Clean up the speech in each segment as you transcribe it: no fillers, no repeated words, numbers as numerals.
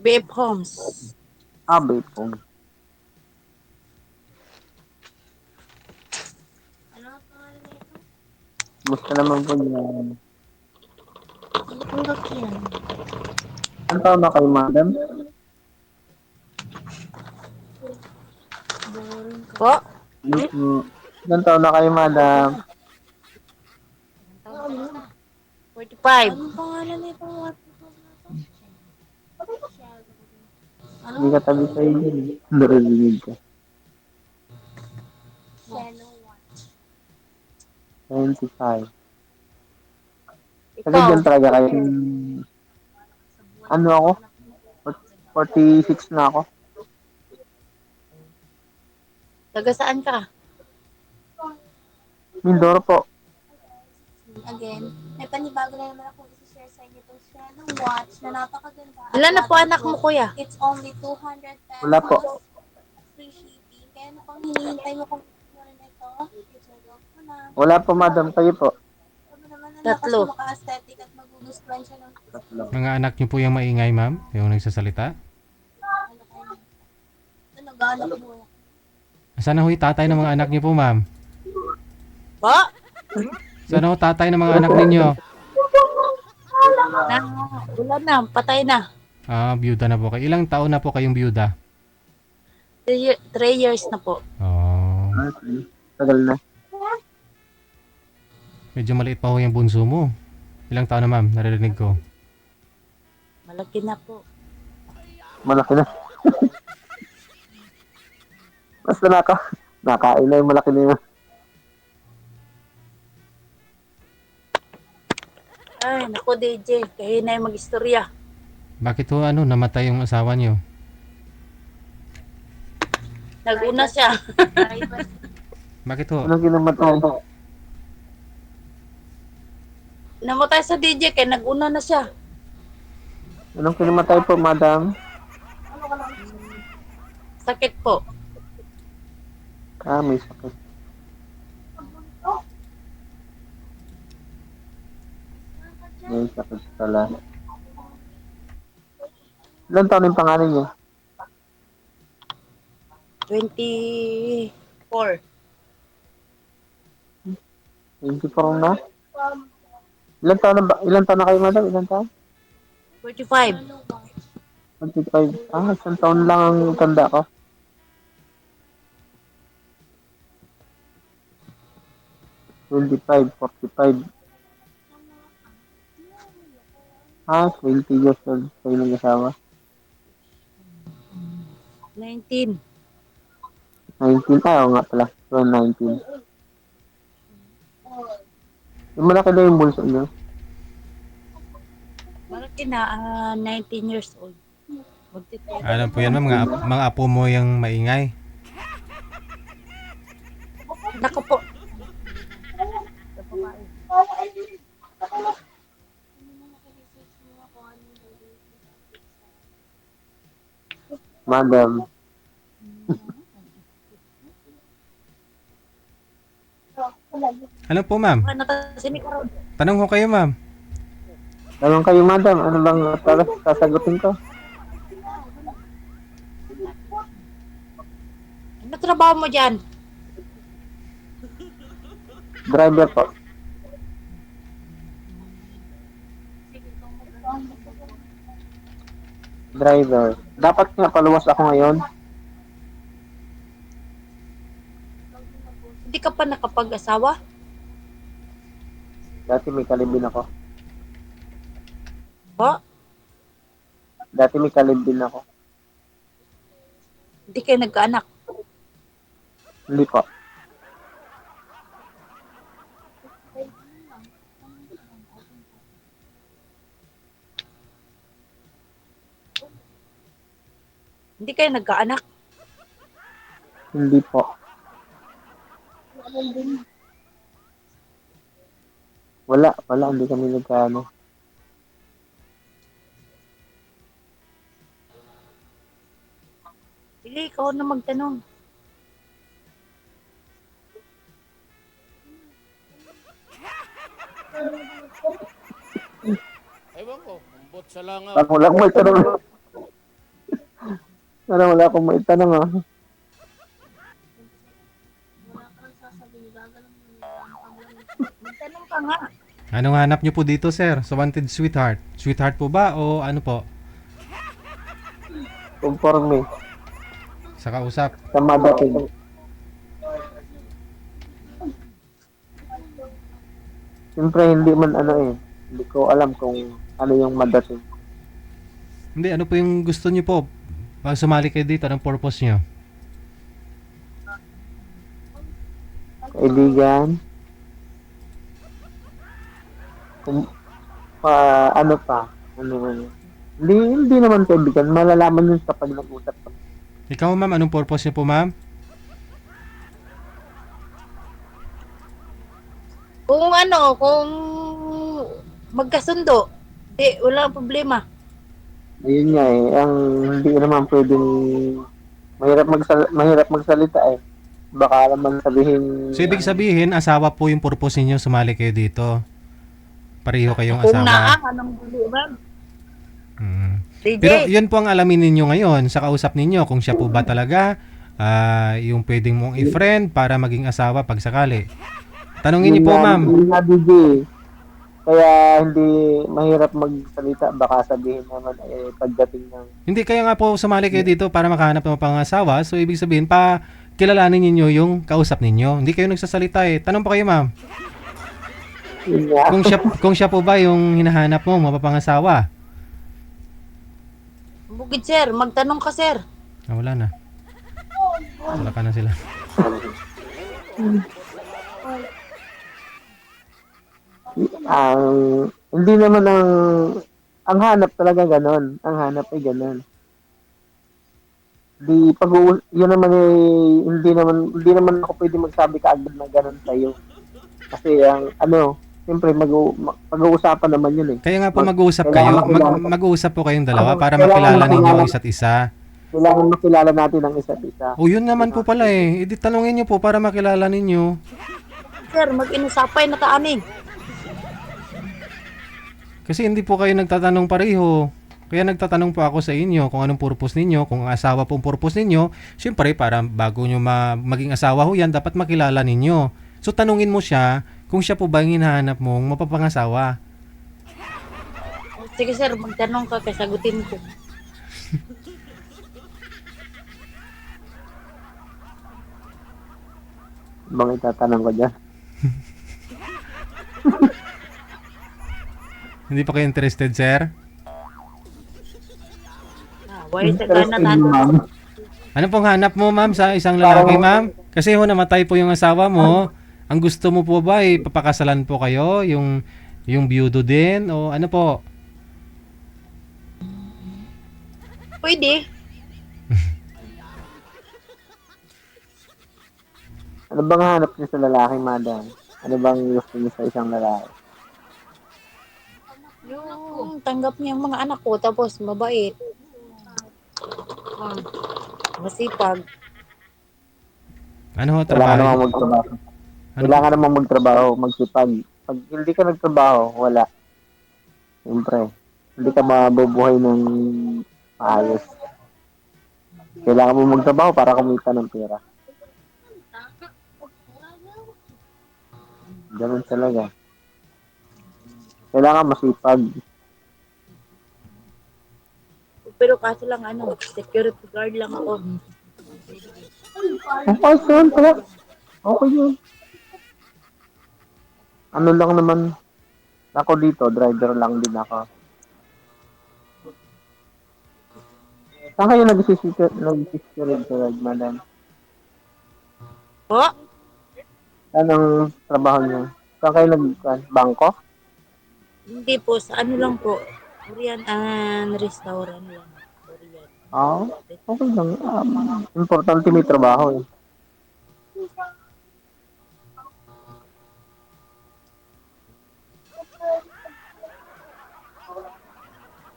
BF Homes. Abay po. Ano ang pangalan nito? Gusto naman po yan. Tulog yan. Ang taon na kayo, madam? Boring ka. Po? Ano po? Ilang taon na kayo, madam? Taon na. 45. Anong pangalan nito? Hindi Ano? ka tabi sa inyo. Narinig ka. Hello. 25. Kasi Ikaw? dyan talaga kayo. Ano ako? 46 na ako. Taga saan ka? Mindoro po. Again, may panibago na naman akong isi-share sa inyo itong Shadow Watch na napakaganda. Ilan na po anak mo, kuya? It's only 200 Wala po. pesos. Free shipping. Kaya ano pang hinihintay mo kung gusto na ito? I-check out mo na. Wala po, madam. Kayo po. Sabi naman ang lakas Tatlo. mo maka-aesthetic at magugustuhan siya ng Tatlo. Mga anak niyo po yung maingay, ma'am? Yung nagsasalita? ano kayo. Ito, nag-aanak mo. Saan na ho yung tatay ng mga anak niyo po, ma'am? Po? Saan na ho tatay ng mga anak ninyo? Na, wala na. Patay na. Ah, byuda na po kayo. Ilang taon na po kayong byuda? 3 years na po. Oh, Okay. Tagal na. medyo maliit pa ho yung bunso mo. Ilang taon na, ma'am? Naririnig ko. Malaki na po. Malaki na. Basta nakain na yung malaki na yun. Ay, naku DJ. Kayo na yung mag-istorya. Bakit ho, namatay yung asawa niyo? Nag-una siya. Bakit ho? Anong kinamatay? Namatay sa DJ kaya nag-una na siya. Anong kinamatay po, madam? Sakit po. Ah, may sakit. May sakit pala. Ilan taon yung pangalan niya? 24. 24 na? Ilan taon na kayo, madam? Ilan taon? 45. 25. Ah, isang taon lang ang tanda ko. 25, 45. Ah, 20 years old kayo ng asawa. 19. 19. Ah, oo nga pala. So, 19. Yung malaki na yung bulso niyo. Malaki na, 19 years old. Magti-20. Alam po yan, ma'am. Mga apo mo yung maingay. Naku po. Madam. Ano po, ma'am? Ano kasi ni Karon? Tanong ko kayo, ma'am. Tanong kayo, madam. Ano bang sasagutin ko? Ano trabaho mo dyan? Driver po. Driver. Dapat nga paluwas ako ngayon. Hindi ka pa nakapag-asawa? Dati may kalibin ako. Po? Dati may kalibin ako. Hindi kayo nagkaanak? Hindi po. Hindi kayo nagkaanak? Hindi po. Wala. Hindi kami nagkaano. Sige, ikaw na magtanong. Ewan ko, umbot sa langaw. Lang mo tanong. Wala akong maitanong ah. Wala ka lang sasabihin, gagalang mo yan. Magtanong ka nga. Anong hanap niyo po dito, sir? Sa wanted sweetheart? Sweetheart po ba o ano po? Conforme Sa kausap? sa madating. Siyempre, hindi man ano eh. Hindi ko alam kung ano yung madating. Hindi, ano po yung gusto niyo po? Pag sumali kayo dito, anong purpose niyo? Kaibigan. Kung, ano pa? Hindi naman kaibigan. Malalaman yun kapag nag-usap ka. Ikaw, ma'am, anong purpose niyo po, ma'am? Kung ano, kung magkasundo, di, wala problema. Ayun nga eh. Ang hindi naman pwedeng mahirap magsalita eh. Baka naman sabihin So, ibig sabihin, asawa po yung purpose niyo sumali kayo dito. Pareho kayong Kung naa, asawa. anong gulo ba? Mm. DJ, Pero yun po ang alamin ninyo ngayon sa kausap ninyo kung siya po ba talaga yung pwedeng mong i-friend para maging asawa pag sakali. Tanungin niyo po, ma'am. Yun nga, DJ. Kaya hindi mahirap magsalita. Baka sabihin naman eh pagdating ng Hindi, kaya nga po sumali kayo dito para makahanap ng pangasawa. So, ibig sabihin, kilalanin ninyo yung kausap ninyo. Hindi kayo nagsasalita eh. Tanong pa kayo, ma'am. yun nga. Kung siya po ba yung hinahanap mo, mapapangasawa? bukid sir, magtanong ka sir. Wala na. Wala ka na sila. Hindi naman ang hanap talaga ganon. Ang hanap ay ganon. Yun naman eh, hindi naman ako pwede magsabi kaagad na ganon sa'yo. Kasi siyempre mag-uusapan naman yun eh. Kaya nga po mag-uusap kayo. Mag-uusap po kayong dalawa para Kailangan makilala ninyo ang makilala. isa't isa. Kailangan makilala natin ang isa't isa. O yun naman po pala eh. Edi tanungin nyo po para makilala ninyo. Sir, mag-inusapay na kaaning. Kasi hindi po kayo nagtatanong pareho. Kaya nagtatanong po ako sa inyo kung anong purpose ninyo, kung asawa pong purpose ninyo. Siyempre, para bago nyo maging asawa ho yan, dapat makilala ninyo. So, tanungin mo siya kung siya po ba yung hinahanap mong mapapangasawa. Sige sir, magtanong ka kaya sagutin ko. Bang itatanong ko dyan. Hindi pa kayo interested, sir? Why sa gana Interested, natin? ma'am. Ano pong hanap mo, ma'am, sa isang lalaki, ma'am? Kasi ho, namatay po yung asawa mo. Ang gusto mo po ba, papakasalan po kayo? Yung biyudo din? O ano po? Pwede. Ano bang hanap niyo sa lalaki, madam? Ano bang gusto niyo sa isang lalaki? Yung tanggap niya ang mga anak ko, tapos mabait. Masipag. Ano ho, Kailangan trabaho? namang magtrabaho. Ano Kailangan namang magtrabaho, magsipag. Pag hindi ka nagtrabaho, wala. Siyempre, hindi ka mabubuhay ng maayos. Kailangan mo magtrabaho para kumita ng pera. Ganun talaga. Kailangan masipag. Pero kaso lang security guard lang ako. Okay, yun pala. Okay yun. Ano lang naman. Ako dito, driver lang din ako. Saan kayo nag-security guard, madam? Po? Anong trabaho niyo? Saan kayo bangko? Hindi po, sa ano lang po. Korean and restaurant lang. Korean. Oo. Okay lang. Importante may trabaho eh.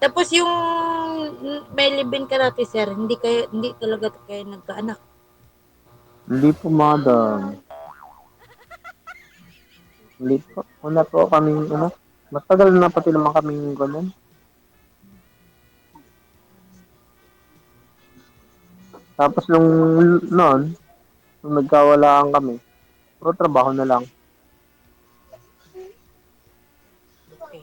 Tapos yung may live-in ka natin, sir, hindi talaga kayo nagkaanak. Hindi po, madam. Hindi po. Wala po kaming, matagal na pati naman kaming ganun. Tapos noon, nung nagkawalaan kami, puro trabaho na lang. Okay.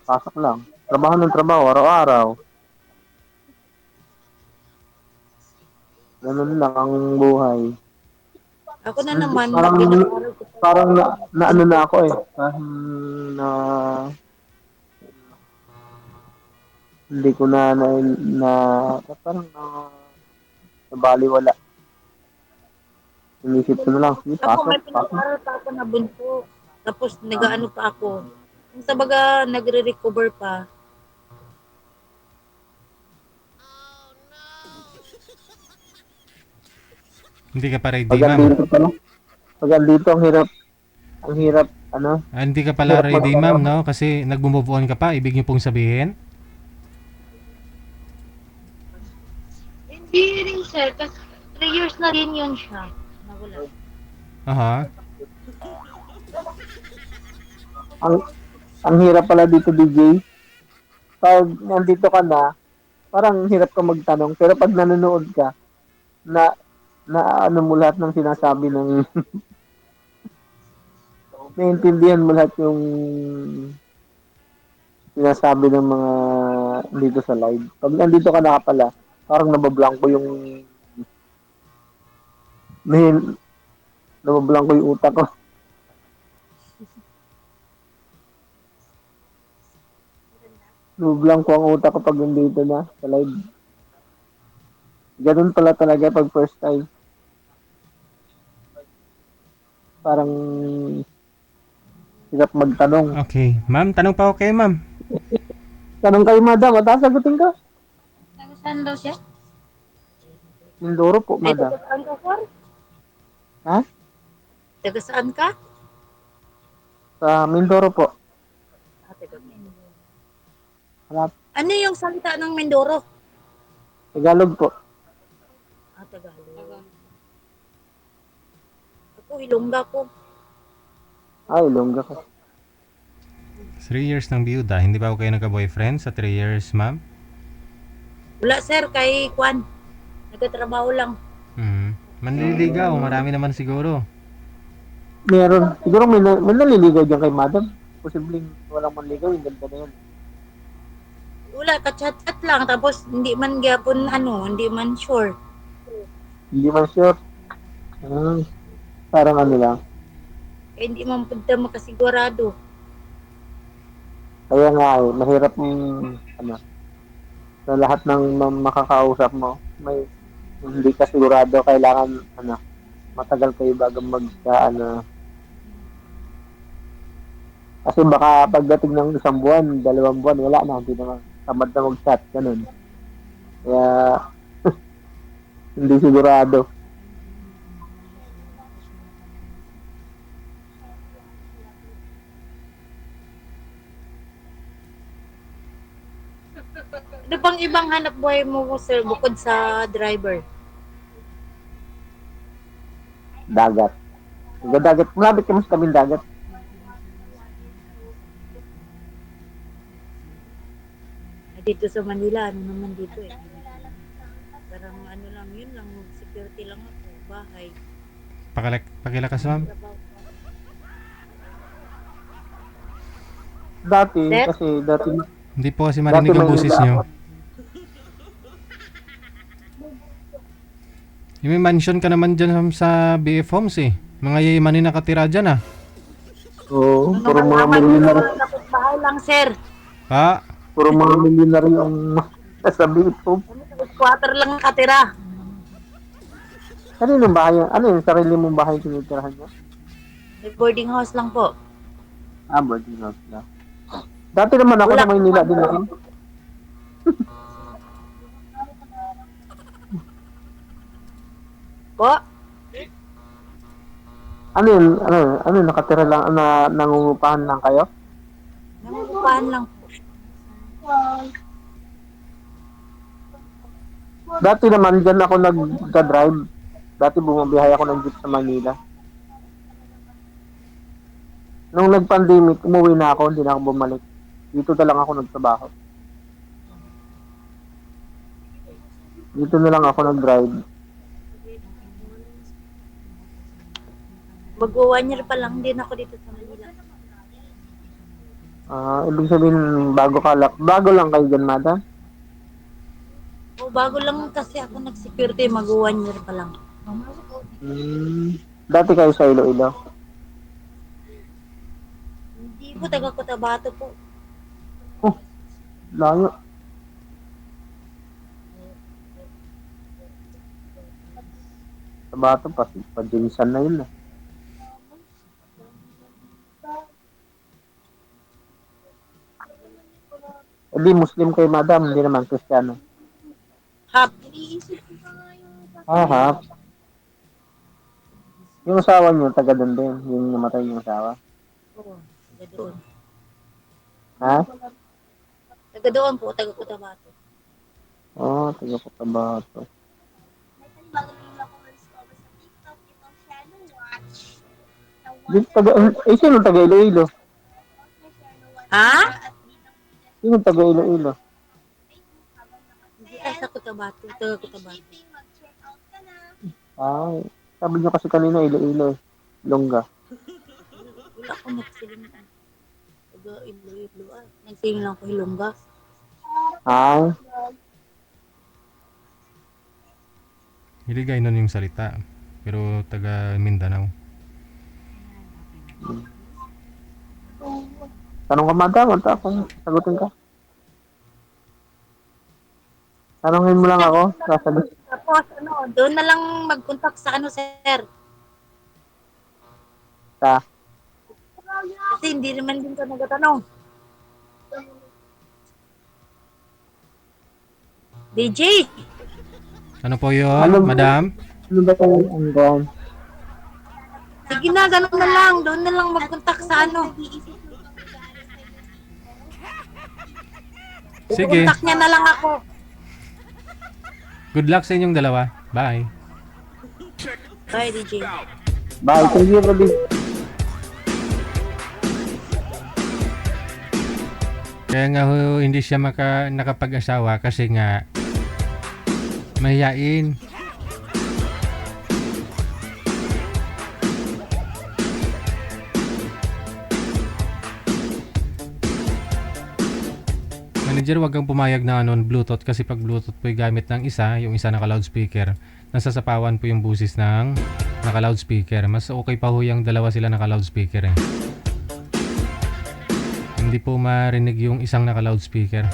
Pasok lang. Trabaho ng trabaho, araw-araw. Ganun lang ang buhay. Ako na naman, Parang, pinag-aral ko pa parang na ano na pinto. ako eh. Parang na, hindi ko na parang nabaliwala. Inisip ko na lang, sige, Ako pasok, may pasok. pinag-aral pa ako na bunso. Tapos nag-ano pa ako. Kung sa baga nagre-recover pa. Hindi ka pa ready, Pag ma'am. andito pa lang. Pag andito, ang hirap, ano, Hindi ka ang pala hirap ready, ma'am, no? Kasi nag-move on ka pa, ibig niyo pong sabihin? Hindi rin sir, kasi 3 years na rin yun siya. Nawala. Aha. ang hirap pala dito, DJ. Pag nandito ka na, parang hirap ka magtanong. Pero pag nanonood ka, na ano mo lahat ng sinasabi ng naiintindihan mo lahat yung sinasabi ng mga dito sa live. Pag nandito ka na pala, parang nabablanko yung may- nabablanko yung utak ko. Nabablanko ang utak ko pag nandito na sa live. Ganun pala talaga pag first time. Parang hirap magtanong. Okay. Ma'am, tanong pa ako kay ma'am. Tanong kayo, madam, at sagutin ka. Saan daw siya? Mindoro po, Ay, madam. taga saan ka, sir? Ha? Taga saan ka? Sa Mindoro po. Taga Mindoro. Halap. Ano yung salita ng Mindoro? Tagalog po. Tagalog. Ako, Ilongga ko. Ay, Ilongga ko. 3 years ng biyuda. Hindi ba kayo nagka-boyfriend sa 3 years, ma'am? Wala sir, kay Kwan. Nagtatrabaho lang. Manliligaw. Marami naman siguro. Meron. Siguro may naliligaw dyan kay madam. Posibleng walang manligaw. Yung ganda na yun. Wala, ka-chat-chat lang. Tapos, hindi man gyapon, hindi man sure. Hindi man sure. Parang ano lang. Kaya hindi man punta makasigurado. Kaya nga eh, mahirap sa lahat ng makakausap mo. Hindi ka sigurado. Kailangan matagal kayo bago kasi baka pagdating ng 1 buwan, 2 buwan, wala na. Hindi naman. Tamad na mag-chat. Ganun. Kaya, hindi sigurado. Ano bang ibang hanap buhay mo, sir, bukod sa driver? Dagat. Dagat. Malapit ka mas kaming dagat. Dito sa Manila, ano naman dito eh. Parang lang, yun lang, security lang ako, bahay. Pakilakas, ma'am. Dati, Sir? kasi dati, Hindi po kasi marinig ang boses nyo. May mansion ka naman dyan sa BF Homes eh. Mga yayamanin nakatira dyan ah. oo, puro mga milyonaryo. Bahay lang, sir. Pa, Puro mga milyonaryo ang nasabi ko. Squatter lang nakatira. Kaninong bahay yan? Ano yung sarili mong bahay tinitirahan niya? May boarding house lang po. Boarding house na. Dati naman ako Wala. sa Maynila din ako. Po? Ano, nakatira lang, nangungupahan lang kayo? Nangungupahan lang po. Dati naman, dyan ako nag-drive. Dati bumabihay ako ng jeep sa Manila. Nung nag-pandemic, umuwi na ako, hindi na ako bumalik. Dito na lang ako nagtrabaho. Dito na lang ako nag-drive. Mag-1 year pa lang din ako dito sa Manila. Ibig sabihin, bago lang kayo dyan, madam? O, bago lang kasi ako nag-security, mag-1 year pa lang. Dati kayo sa Iloilo? Hindi po, taga Cotabato po. Layo. Sa Bato, pa-Jinsan na yun. Hindi, Muslim kayo, madam. Hindi naman Kristiyano. Hap, Iniisip ko pa nga yung Ha? Yung asawa niyo, taga doon din. Yung namatay yung asawa. oo, taga doon. Ha? Taga doon po, taga Cotabato. Taga Cotabato. may panibago na yung ako na-discover sa TikTok, itong Shadow Watch. Sino taga Iloilo? Ha? Sino taga Iloilo? Hindi, sa Cotabato, taga Cotabato. Mag-check out ka na. Sabi niyo kasi kanina Iloilo. Longga. Wala ko nagsiling. Taga Iloilo, nagsiling lang ko Hilongga. Hiligay nun yung salita. Pero taga Mindanao. Tanong ka, madam. Anta ako. Sagutin ka. Tanongin mo lang ako. Sasagot. Tapos, doon na lang mag-contact sa sir. Sa? Kasi hindi naman din ka nagatanong. DJ, Ano po yun, Ano- madam? Ano ba tayo ang gawin? sige na, ganun na lang. Doon na lang mag-contact sa Sige. Contact niya na lang ako. Good luck sa inyong dalawa. Bye. Bye, DJ. Bye. Thank you, Rudy. Kaya nga ho, hindi siya nakapag-asawa kasi nga mahiyain. Manager, wag kang pumayag na Bluetooth kasi pag Bluetooth po gamit ng isa, yung isa naka-loudspeaker, nasasapawan po yung busis ng naka-loudspeaker. Mas okay pa ho yung dalawa sila naka-loudspeaker eh. Hindi po marinig yung isang naka-loudspeaker.